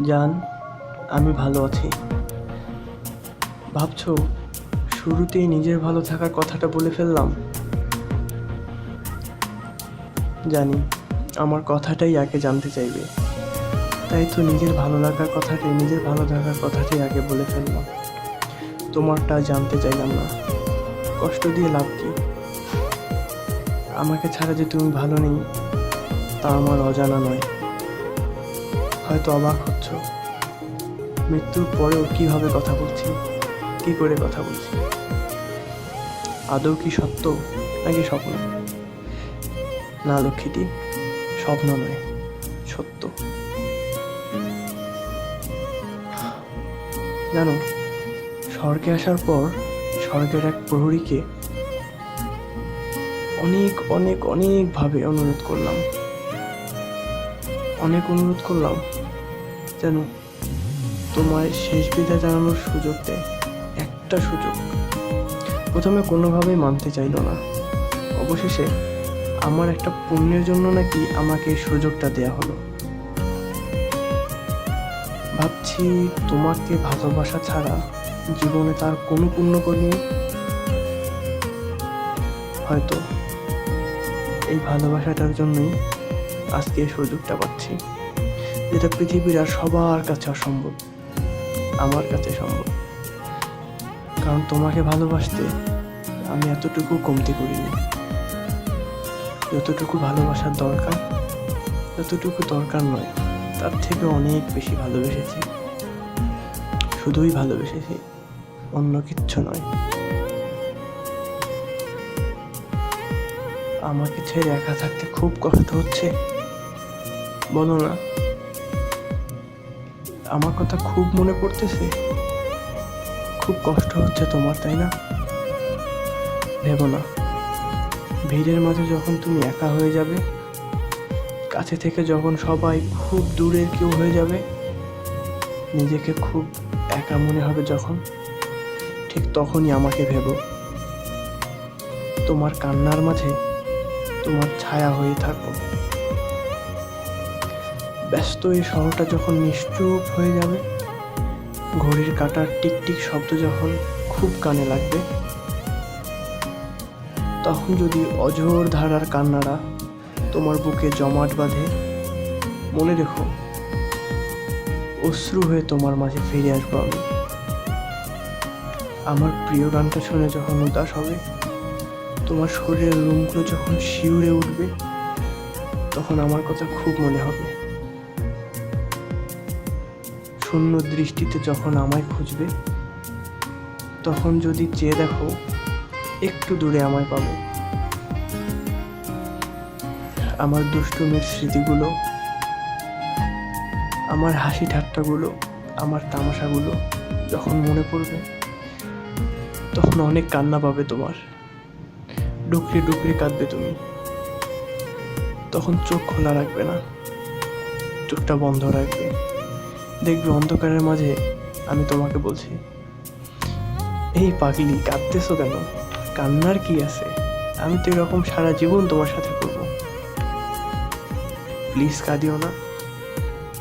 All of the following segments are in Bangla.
জান, আমি ভালো আছি। ভাবছো শুরুতেই নিজের ভালো থাকার কথাটা বলে ফেললাম? জানি আমার কথাটাই আগে জানতে চাইবে, তাই তো নিজের ভালো থাকার কথাটাই আগে বলে ফেললাম। তোমারটা জানতে চাইলাম না। কষ্ট দিয়ে লাভ কি? আমাকে ছাড়া যে তুমি ভালো নেই তা আমার অজানা নয়। হয়তো অবাক হচ্ছ, মৃত্যুর পরেও কিভাবে কথা বলছি, কি করে কথা বলছি। আদৌ কি সত্য নাকি স্বপ্ন? না লক্ষ্মীটি, স্বপ্ন নয়, সত্য। জানো, স্বর্গে আসার পর স্বর্গের এক প্রহরীকে অনেক অনেক অনেকভাবে অনুরোধ করলাম যেন তোমায় শেষ বিদায় জানানোর সুযোগ দেয়, একটা সুযোগ। প্রথমে কোনোভাবেই মানতে চাইল না। অবশেষে আমার একটা পুণ্যের জন্য নাকি আমাকে এই সুযোগটা দেয়া হলো। ভাবছি তোমাকে ভালোবাসা ছাড়া জীবনে তার কোনো পুণ্য করিনি। হয়তো এই ভালোবাসাটার জন্যই আজকে এই সুযোগটা পাচ্ছি, যেটা পৃথিবীর আর সবার কাছে অসম্ভব, আমার কাছে সম্ভব। কারণ তোমাকে ভালোবাসতে আমি এতটুকু কমতি করিনি। যতটুকু ভালোবাসার দরকার, যতটুকু দরকার নয় তার থেকে অনেক বেশি ভালোবেসেছি। শুধুই ভালোবেসেছি, অন্য কিচ্ছু নয়। আমাকে ছেড়ে একা থাকতে খুব কষ্ট হচ্ছে, বলো না? আমার কথা খুব মনে পড়তেছে, খুব কষ্ট হচ্ছে তোমার, তাই না? ভেবো না, ভিড়ের মাঝে যখন তুমি একা হয়ে যাবে, কাছে থেকে যখন সবাই খুব দূরের কেউ হয়ে যাবে, নিজেকে খুব একা মনে হবে যখন, ঠিক তখনই আমাকে ভেবো। তোমার কান্নার মাঝে তোমার ছায়া হয়ে থাকো। ব্যস্ত এই শহরটা যখন নিশ্চুপ হয়ে যাবে, ঘড়ির কাঁটার টিকটিক শব্দ যখন খুব কানে লাগবে, তখন যদি অঝোর ধারার কান্নারা তোমার বুকে জমাট বাঁধে, মনে রেখো অশ্রু হয়ে তোমার মাঝে ফিরে আসবো আমি। আমার প্রিয় গানটা শুনে যখন উদাস হবে, তোমার শরীরের লোমগুলো যখন শিউরে উঠবে, তখন আমার কথা খুব মনে হবে। শূন্য দৃষ্টিতে যখন আমায় খুঁজবে, তখন যদি চেয়ে দেখো একটু দূরে আমায় পাবে। আমার দুষ্টুমির স্মৃতিগুলো, আমার হাসি ঠাট্টাগুলো, আমার তামাশাগুলো যখন মনে পড়বে, তখন অনেক কান্না পাবে তোমার। ডুকরে ডুকরে কাঁদবে তুমি। তখন চোখ খোলা রাখবে না, চোখটা বন্ধ রাখবে। দেখবে অন্ধকারের মাঝে আমি তোমাকে বলছি, এই পাগলি কাঁদতেছো কেন? কান্নার কি আছে? আমি তো এরকম সারা জীবন তোমার সাথে করবো। প্লিজ কাঁদিও না।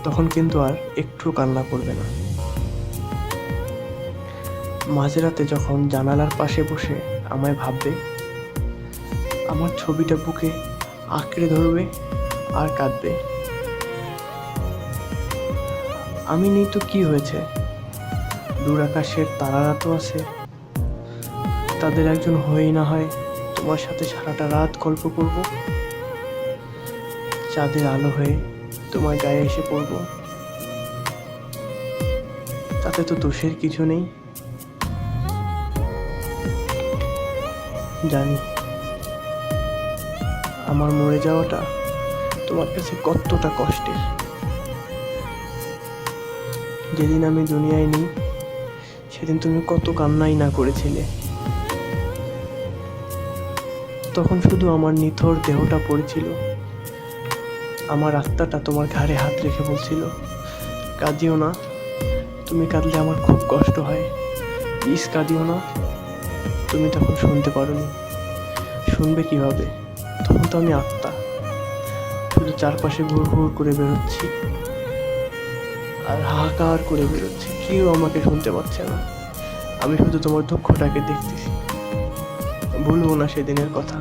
তখন কিন্তু আর একটু কান্না করবে না। মাঝরাতে যখন জানালার পাশে বসে আমায় ভাববে, আমার ছবিটা বুকে আঁকড়ে ধরবে আর কাঁদবে। আমি নেই তো কি হয়েছে? দূর আকাশের তারারা তো আছে। তাদের একজন হয়েই না হয় তোমার সাথে সারাটা রাত গল্প করব। চাঁদের আলো হয়ে তোমার গায়ে এসে পড়ব। তাতে তো দোষের কিছু নেই। জানি আমার মরে যাওয়াটা তোমার কাছে কতটা কষ্টের। যেদিন আমি দুনিয়ায় নেই, সেদিন তুমি কত কান্নাই না করেছিলে। তখন শুধু আমার নিথর দেহটা পড়েছিল, আমার আত্মাটা তোমার ঘাড়ে হাত রেখে বলছিল, কাঁদিও না, তুমি কাঁদলে আমার খুব কষ্ট হয়, প্লিজ কাঁদিও না। তুমি তখন শুনতে পারোনি। শুনবে কিভাবে? তখন তো আমি আত্মা, শুধু চারপাশে ঘুর ঘুর করে বেরোচ্ছি। আর হাহাকার করে বেরোচ্ছে, কেউ আমাকে শুনতে পাচ্ছে না। আমি শুধু তোমার দুঃখটাকে দেখতেছি। ভুলবো না সেদিনের কথা।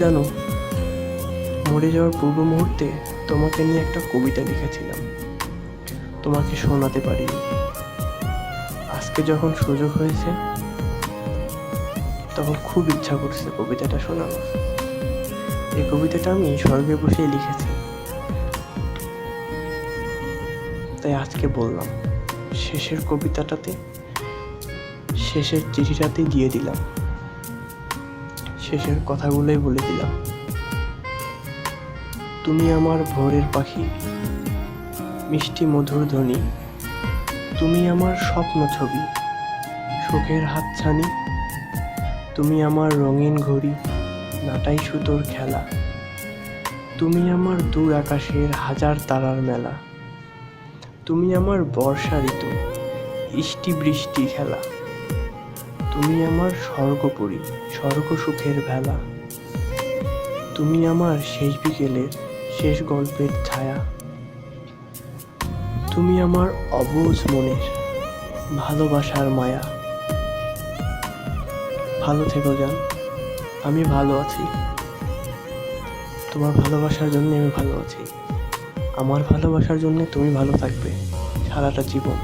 জানো, মরে যাওয়ার পূর্ব মুহূর্তে তোমাকে নিয়ে একটা কবিতা লিখেছিলাম, তোমাকে শোনাতে পারিনি। আজকে যখন সুযোগ হয়েছে তখন খুব ইচ্ছা করছে কবিতাটা শোনানোর। এই কবিতাটা আমি স্বর্গে বসেই লিখেছি, তাই আজকে বললাম শেষের কবিতাটাতে, শেষের চিঠিটাতে দিয়ে দিলাম, শেষের কথাগুলোই বলে দিলাম। তুমি আমার ভোরের পাখি, মিষ্টি মধুর ধ্বনি, তুমি আমার স্বপ্ন ছবি, সুখের হাতছানি, তুমি আমার রঙিন ঘড়ি, নাটাই সুতোর খেলা, তুমি আমার দূর আকাশের হাজার তারার মেলা, তুমি আমার বর্ষা ঋতু, বৃষ্টি বৃষ্টি খেলা, তুমি আমার স্বর্গপুরী, স্বর্গ সুখের ভেলা, তুমি আমার শেষ বিকেলের শেষ গল্পের ছায়া, তুমি আমার অবুঝ মনের ভালোবাসার মায়া। ভালো থেকো জান, আমি ভালো আছি। তোমার ভালোবাসার জন্য আমি ভালো আছি। আমার ভালোবাসার জন্য তুমি ভালো থাকবে সারাটা জীবন।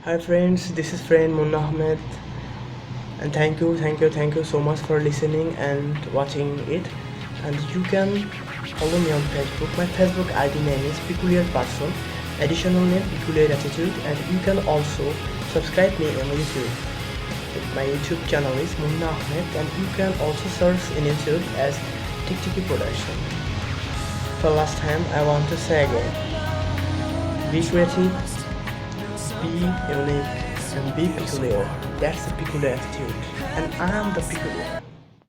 Hi friends, this is friend Munna Ahmed, and thank you so much for listening and watching it. And you can follow me on Facebook. My Facebook ID name is Peculiar Person, additional name Peculiar Attitude, and you can also subscribe me on YouTube. My YouTube channel is Munna Ahmed, and you can also search in YouTube as Tiktiki Production. For last time, I want to say again, be creative, be unique, and be peculiar. That's the peculiar attitude, and I am the peculiar.